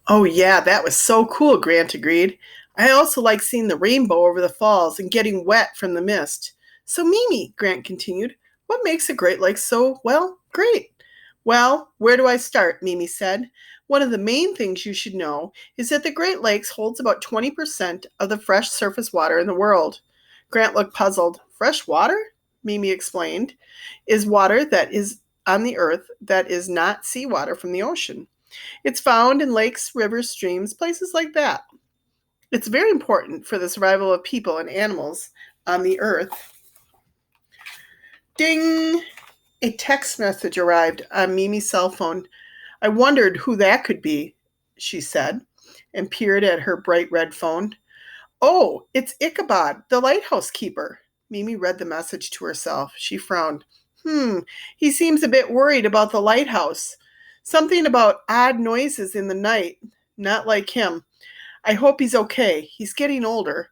Oh, yeah, that was so cool, Grant agreed. I also like seeing the rainbow over the falls and getting wet from the mist. So, Mimi, Grant continued, what makes a Great Lake so, well, great? Well, where do I start? Mimi said. One of the main things you should know is that the Great Lakes holds about 20% of the fresh surface water in the world. Grant looked puzzled. Fresh water? Mimi explained, is water that is on the earth that is not seawater from the ocean. It's found in lakes, rivers, streams, places like that. It's very important for the survival of people and animals on the earth. Ding! A text message arrived on Mimi's cell phone. I wondered who that could be, she said, and peered at her bright red phone. Oh, it's Ichabod, the lighthouse keeper. Mimi read the message to herself. She frowned. He seems a bit worried about the lighthouse. Something about odd noises in the night. Not like him. I hope he's okay. He's getting older.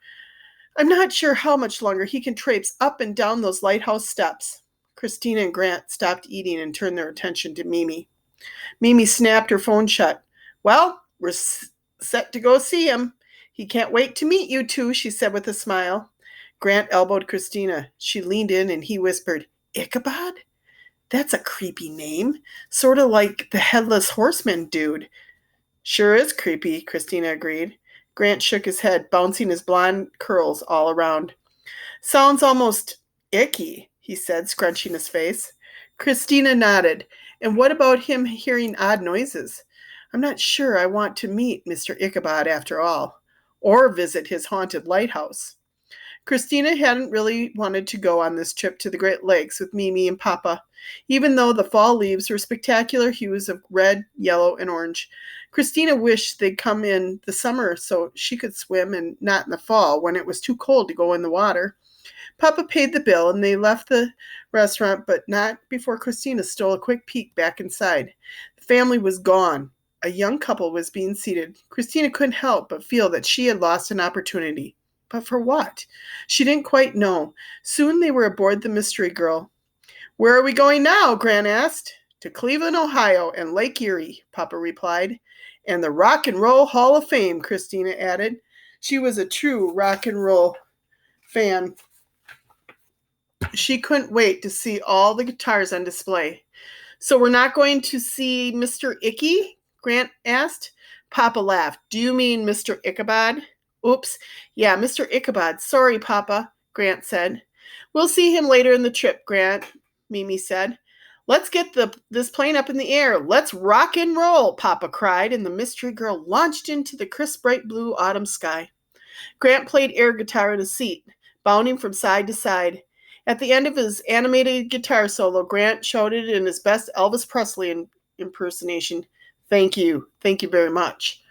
I'm not sure how much longer he can traipse up and down those lighthouse steps. Christina and Grant stopped eating and turned their attention to Mimi. Mimi snapped her phone shut. Well, we're set to go see him. He can't wait to meet you two, she said with a smile. Grant elbowed Christina. She leaned in and he whispered, Ichabod? That's a creepy name. Sort of like the headless horseman dude. Sure is creepy, Christina agreed. Grant shook his head, bouncing his blonde curls all around. Sounds almost icky, he said, scrunching his face. Christina nodded. And what about him hearing odd noises? I'm not sure I want to meet Mr. Ichabod after all, or visit his haunted lighthouse. Christina hadn't really wanted to go on this trip to the Great Lakes with Mimi and Papa, even though the fall leaves were spectacular hues of red, yellow, and orange. Christina wished they'd come in the summer so she could swim and not in the fall when it was too cold to go in the water. Papa paid the bill and they left the restaurant, but not before Christina stole a quick peek back inside. The family was gone. A young couple was being seated. Christina couldn't help but feel that she had lost an opportunity. But for what? She didn't quite know. Soon they were aboard the Mystery Girl. Where are we going now? Grant asked. To Cleveland, Ohio, and Lake Erie, Papa replied. And the Rock and Roll Hall of Fame, Christina added. She was a true rock and roll fan. She couldn't wait to see all the guitars on display. So we're not going to see Mr. Icky? Grant asked. Papa laughed. Do you mean Mr. Ichabod? Oops. Yeah, Mr. Ichabod. Sorry, Papa, Grant said. We'll see him later in the trip, Grant, Mimi said. Let's get this plane up in the air. Let's rock and roll, Papa cried, and the mystery girl launched into the crisp, bright blue autumn sky. Grant played air guitar in his seat, bounding from side to side. At the end of his animated guitar solo, Grant shouted in his best Elvis Presley impersonation, Thank you very much.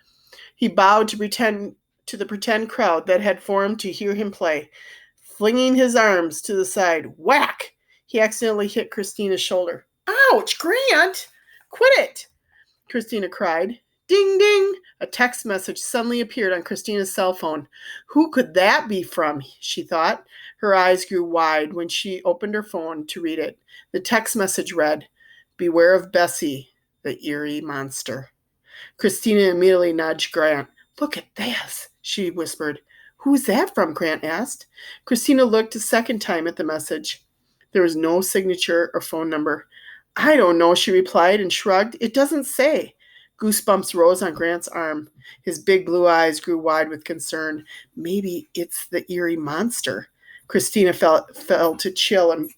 He bowed to the pretend crowd that had formed to hear him play. Flinging his arms to the side, whack! He accidentally hit Christina's shoulder. Ouch, Grant! Quit it! Christina cried. Ding, ding! A text message suddenly appeared on Christina's cell phone. Who could that be from? She thought. Her eyes grew wide when she opened her phone to read it. The text message read, Beware of Bessie, the eerie monster. Christina immediately nudged Grant. Look at this, she whispered. Who's that from? Grant asked. Christina looked a second time at the message. There was no signature or phone number. I don't know, she replied and shrugged. It doesn't say. Goosebumps rose on Grant's arm. His big blue eyes grew wide with concern. Maybe it's the eerie monster. Christina fell to chill and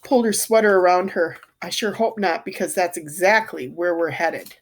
pulled her sweater around her. I sure hope not, because that's exactly where we're headed.